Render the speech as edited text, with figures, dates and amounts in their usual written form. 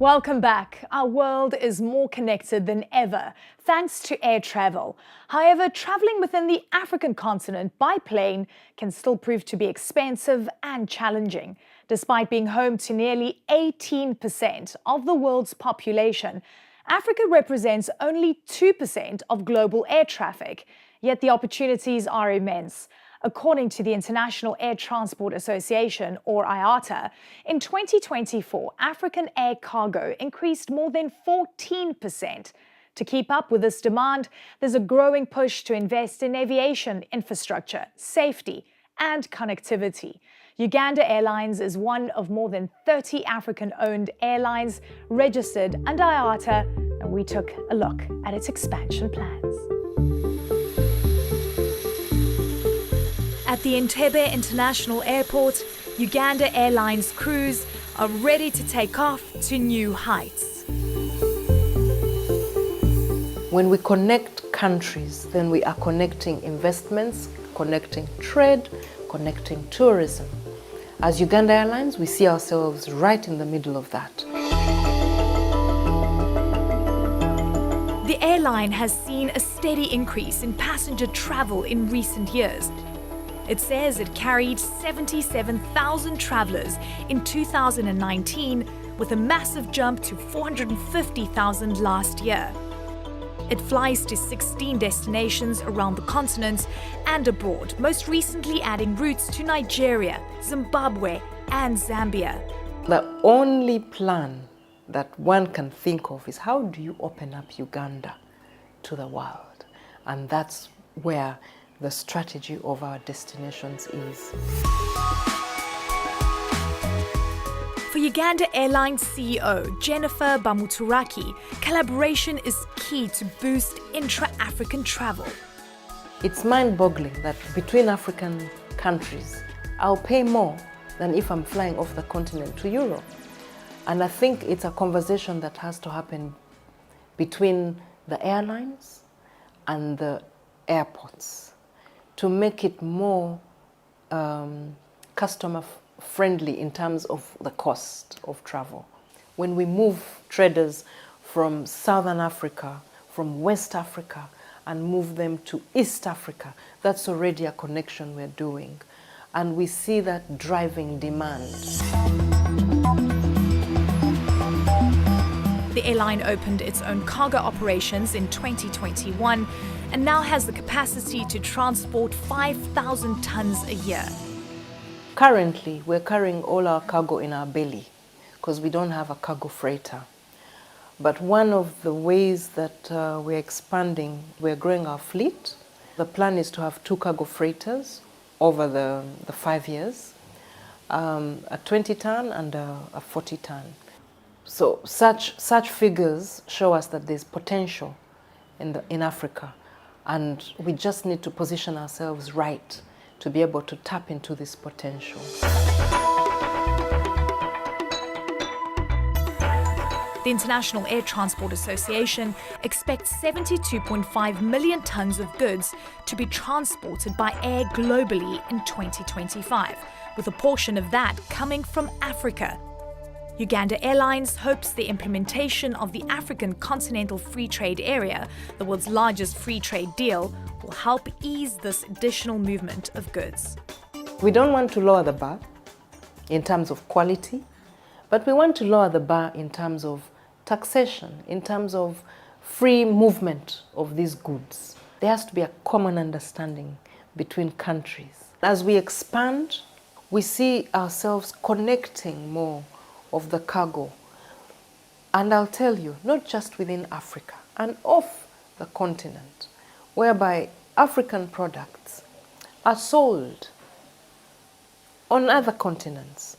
Welcome back. Our world is more connected than ever thanks to air travel. However, traveling within the African continent by plane can still prove to be expensive and challenging. Despite being home to nearly 18% of the world's population, Africa represents only 2% of global air traffic, yet the opportunities are immense. According to the International Air Transport Association, or IATA, in 2024, African air cargo increased more than 14%. To keep up with this demand, there's a growing push to invest in aviation infrastructure, safety, and connectivity. Uganda Airlines is one of more than 30 African-owned airlines registered under IATA, and we took a look at its expansion plans. At the Entebbe International Airport, Uganda Airlines crews are ready to take off to new heights. When we connect countries, then we are connecting investments, connecting trade, connecting tourism. As Uganda Airlines, we see ourselves right in the middle of that. The airline has seen a steady increase in passenger travel in recent years. It says it carried 77,000 travelers in 2019, with a massive jump to 450,000 last year. It flies to 16 destinations around the continent and abroad, most recently adding routes to Nigeria, Zimbabwe, and Zambia. The only plan that one can think of is how do you open up Uganda to the world? And that's where the strategy of our destinations is. For Uganda Airlines CEO Jenifer Bamuturaki, collaboration is key to boost intra-African travel. It's mind-boggling that between African countries, I'll pay more than if I'm flying off the continent to Europe. And I think it's a conversation that has to happen between the airlines and the airports to make it more customer-friendly in terms of the cost of travel. When we move traders from Southern Africa, from West Africa, and move them to East Africa, that's already a connection we're doing. And we see that driving demand. The airline opened its own cargo operations in 2021 and now has the capacity to transport 5,000 tons a year. Currently, we're carrying all our cargo in our belly because we don't have a cargo freighter. But one of the ways that we're expanding, we're growing our fleet. The plan is to have 2 cargo freighters over the 5 years, a 20-ton and a 40-ton. So such figures show us that there's potential in Africa, and we just need to position ourselves right to be able to tap into this potential. The International Air Transport Association expects 72.5 million tons of goods to be transported by air globally in 2025, with a portion of that coming from Africa. Uganda Airlines hopes the implementation of the African Continental Free Trade Area, the world's largest free trade deal, will help ease this additional movement of goods. We don't want to lower the bar in terms of quality, but we want to lower the bar in terms of taxation, in terms of free movement of these goods. There has to be a common understanding between countries. As we expand, we see ourselves connecting more of the cargo. And I'll tell you, not just within Africa and off the continent, whereby African products are sold on other continents.